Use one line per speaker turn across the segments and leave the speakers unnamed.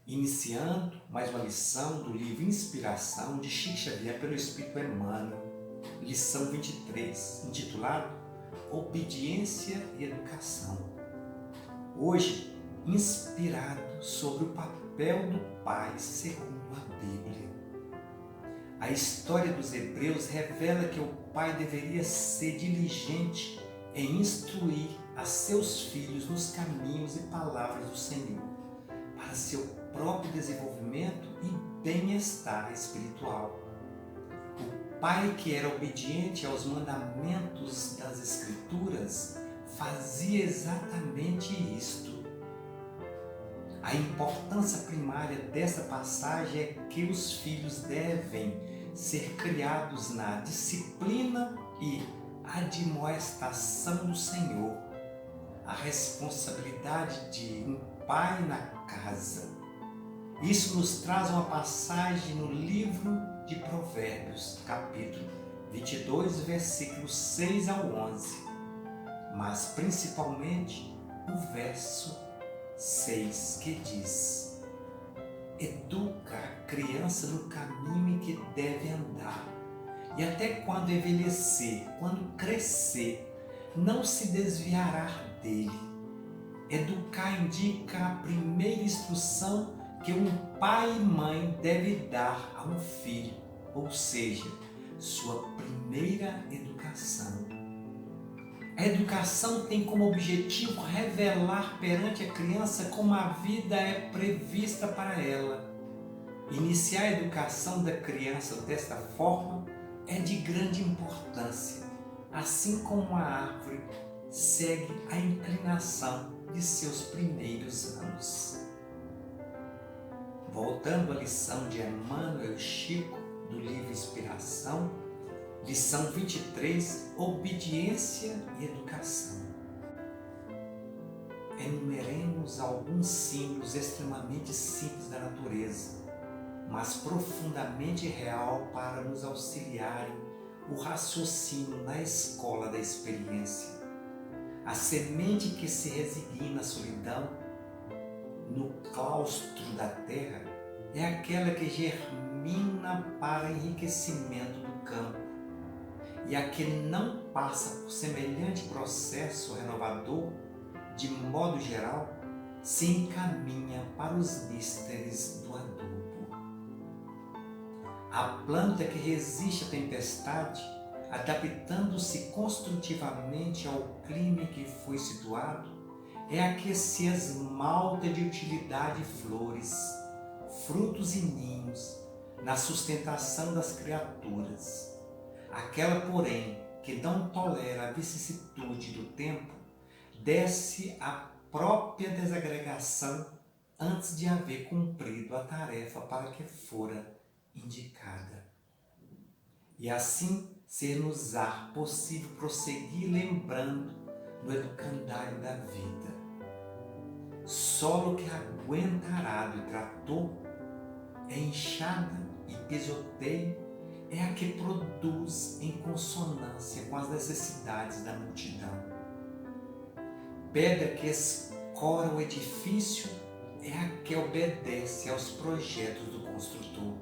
Iniciando mais uma lição do livro Inspiração de Chico Xavier pelo Espírito Emmanuel, lição 23, intitulado Obediência e Educação. Hoje, inspirado sobre o papel do pai segundo a Bíblia. A história dos Hebreus revela que o pai deveria ser diligente em instruir a seus filhos nos caminhos e palavras do Senhor, para seu próprio desenvolvimento e bem-estar espiritual. O pai que era obediente aos mandamentos das Escrituras fazia exatamente isto. A importância primária desta passagem é que os filhos devem ser criados na disciplina e admoestação do Senhor, a responsabilidade de um pai na casa. Isso nos traz uma passagem no livro de Provérbios, capítulo 22, versículos 6 ao 11, mas principalmente o verso 6, que diz: educa a criança no caminho em que deve andar, e até quando envelhecer, quando crescer, não se desviará dele. Educar indica a primeira instrução que um pai e mãe deve dar a um filho, ou seja, sua primeira educação. A educação tem como objetivo revelar perante a criança como a vida é prevista para ela. Iniciar a educação da criança desta forma é de grande importância, assim como a árvore segue a inclinação de seus primeiros anos. Voltando à lição de Emmanuel Chico, do livro Inspiração, lição 23, Obediência e Educação. Enumeremos alguns símbolos extremamente simples da natureza, mas profundamente real para nos auxiliarem o raciocínio na escola da experiência. A semente que se resigna à solidão no claustro da terra é aquela que germina para enriquecimento do campo, e a que não passa por semelhante processo renovador, de modo geral, se encaminha para os místeres do adubo. A planta que resiste à tempestade, adaptando-se construtivamente ao clima em que foi situado, é a que se esmalta de utilidade e flores, frutos e ninhos na sustentação das criaturas. Aquela, porém, que não tolera a vicissitude do tempo, desce à própria desagregação antes de haver cumprido a tarefa para que fora indicada. E assim ser-nos-á possível prosseguir lembrando no educandário da vida. Solo que aguenta arado e trator, é enxada e pisoteio, é a que produz em consonância com as necessidades da multidão. Pedra que escora o edifício é a que obedece aos projetos do construtor.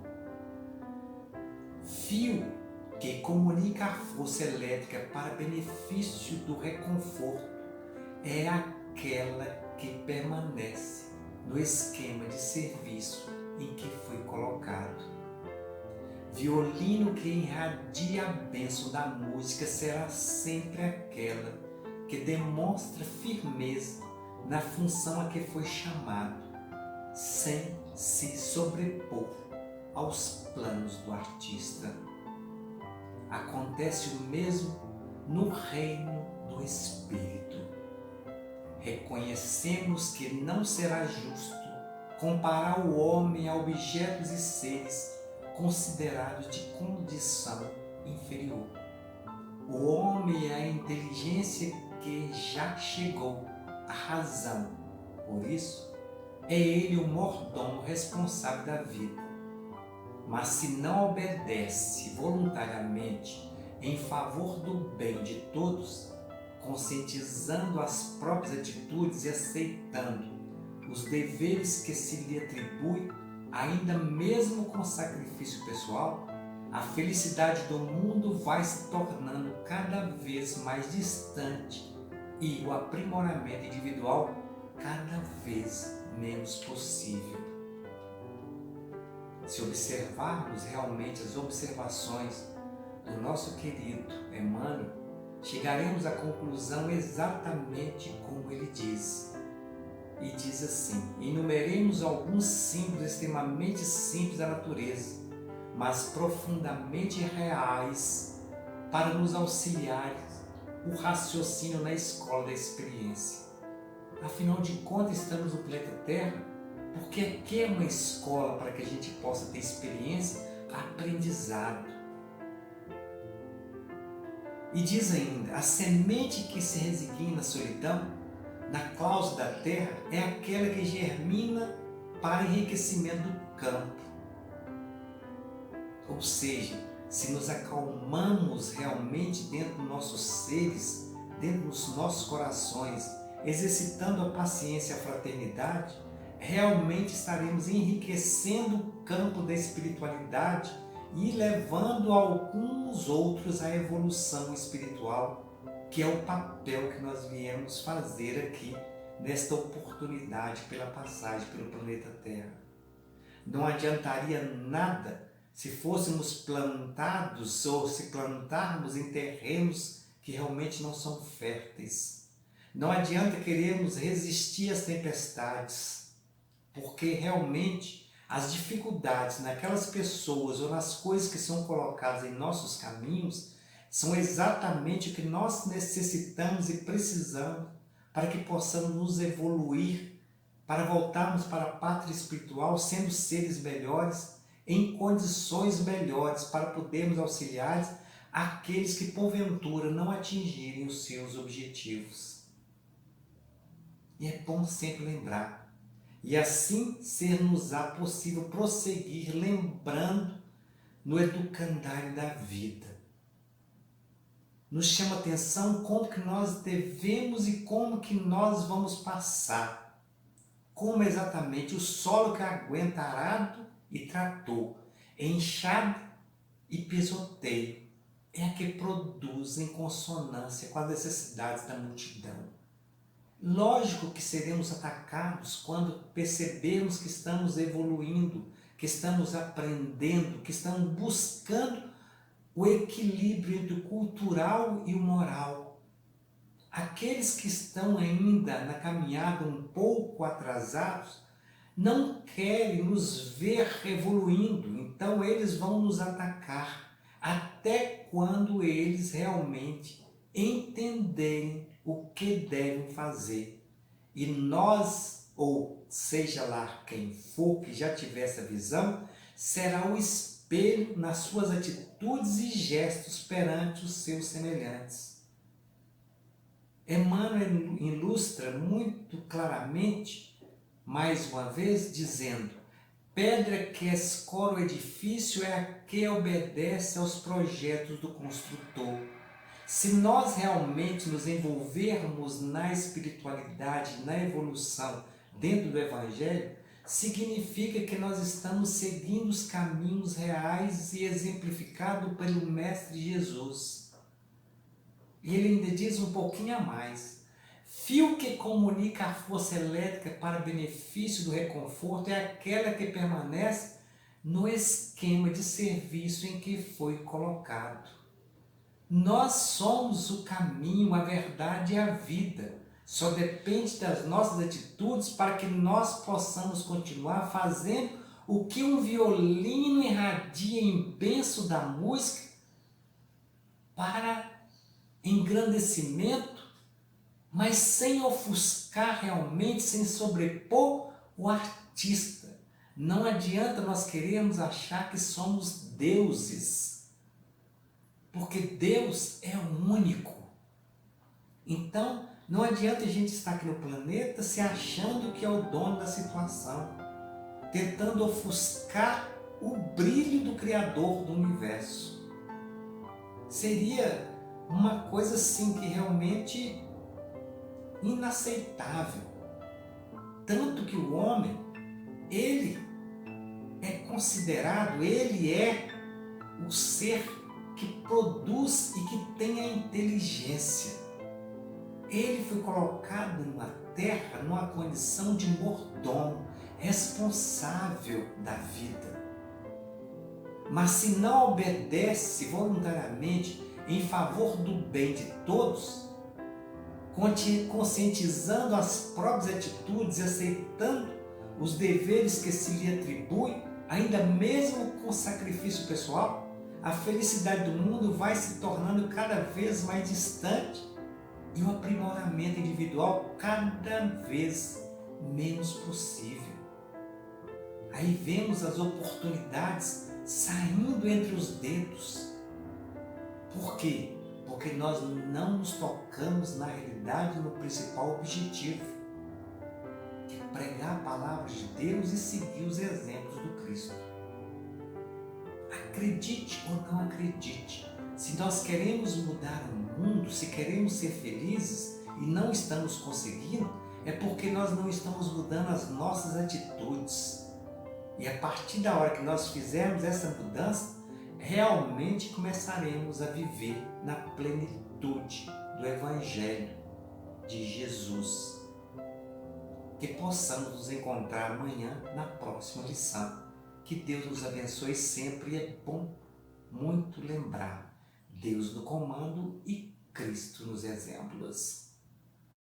Fio que comunica a força elétrica para benefício do reconforto é aquela que permanece no esquema de serviço em que foi colocado. Violino que irradia a bênção da música será sempre aquela que demonstra firmeza na função a que foi chamado, sem se sobrepor aos planos do artista. Acontece o mesmo no reino do Espírito. Reconhecemos que não será justo comparar o homem a objetos e seres considerados de condição inferior. O homem é a inteligência que já chegou à razão, por isso é ele o mordomo responsável da vida. Mas se não obedece voluntariamente em favor do bem de todos, conscientizando as próprias atitudes e aceitando os deveres que se lhe atribui, ainda mesmo com sacrifício pessoal, a felicidade do mundo vai se tornando cada vez mais distante e o aprimoramento individual cada vez menos possível. Se observarmos realmente as observações do nosso querido Emmanuel, chegaremos à conclusão exatamente como ele diz. E diz assim: enumeremos alguns símbolos extremamente simples da natureza, mas profundamente reais, para nos auxiliar o raciocínio na escola da experiência. Afinal de contas, estamos no planeta Terra porque aqui é uma escola para que a gente possa ter experiência, aprendizado. E diz ainda: a semente que se resigna na solidão, na cláusula da terra, é aquela que germina para enriquecimento do campo. Ou seja, se nos acalmamos realmente dentro dos nossos seres, dentro dos nossos corações, exercitando a paciência e a fraternidade, realmente estaremos enriquecendo o campo da espiritualidade e levando alguns outros à evolução espiritual, que é o papel que nós viemos fazer aqui nesta oportunidade pela passagem pelo planeta Terra. Não adiantaria nada se fôssemos plantados ou se plantarmos em terrenos que realmente não são férteis. Não adianta querermos resistir às tempestades, porque realmente as dificuldades naquelas pessoas ou nas coisas que são colocadas em nossos caminhos são exatamente o que nós necessitamos e precisamos para que possamos nos evoluir, para voltarmos para a pátria espiritual sendo seres melhores, em condições melhores para podermos auxiliar aqueles que porventura não atingirem os seus objetivos. E é bom sempre lembrar. E assim ser-nos-á possível prosseguir lembrando no educandário da vida. Nos chama a atenção como que nós devemos e como que nós vamos passar. Como exatamente o solo que aguenta arado e trator, enxada e pisoteio, é a que produz em consonância com as necessidades da multidão. Lógico que seremos atacados quando percebermos que estamos evoluindo, que estamos aprendendo, que estamos buscando o equilíbrio entre o cultural e o moral. Aqueles que estão ainda na caminhada um pouco atrasados não querem nos ver evoluindo, então eles vão nos atacar até quando eles realmente entenderem o que devem fazer. E nós, ou seja lá quem for que já tiver essa visão, será o espelho nas suas atitudes e gestos perante os seus semelhantes. Emmanuel ilustra muito claramente, mais uma vez, dizendo: pedra que escora o edifício é a que obedece aos projetos do construtor. Se nós realmente nos envolvermos na espiritualidade, na evolução dentro do Evangelho, significa que nós estamos seguindo os caminhos reais e exemplificados pelo Mestre Jesus. E ele ainda diz um pouquinho a mais: fio que comunica a força elétrica para benefício do reconforto é aquela que permanece no esquema de serviço em que foi colocado. Nós somos o caminho, a verdade e a vida. Só depende das nossas atitudes para que nós possamos continuar fazendo o que um violino irradia em benção da música para engrandecimento, mas sem ofuscar realmente, sem sobrepor o artista. Não adianta nós querermos achar que somos deuses, porque Deus é o único. Então, não adianta a gente estar aqui no planeta se achando que é o dono da situação, tentando ofuscar o brilho do Criador do Universo. Seria uma coisa assim que realmente inaceitável. Tanto que o homem, ele é considerado, ele é o ser que produz e que tem a inteligência. Ele foi colocado na terra numa condição de mordomo, responsável da vida. Mas se não obedece voluntariamente em favor do bem de todos, conscientizando as próprias atitudes e aceitando os deveres que se lhe atribuem, ainda mesmo com sacrifício pessoal, a felicidade do mundo vai se tornando cada vez mais distante e o aprimoramento individual cada vez menos possível. Aí vemos as oportunidades saindo entre os dedos. Por quê? Porque nós não nos tocamos na realidade no principal objetivo, que é pregar a palavra de Deus e seguir os exemplos do Cristo. Acredite ou não acredite, se nós queremos mudar o mundo, se queremos ser felizes e não estamos conseguindo, é porque nós não estamos mudando as nossas atitudes. E a partir da hora que nós fizermos essa mudança, realmente começaremos a viver na plenitude do Evangelho de Jesus. Que possamos nos encontrar amanhã na próxima lição. Que Deus nos abençoe sempre e é bom muito lembrar Deus no comando e Cristo nos exemplos.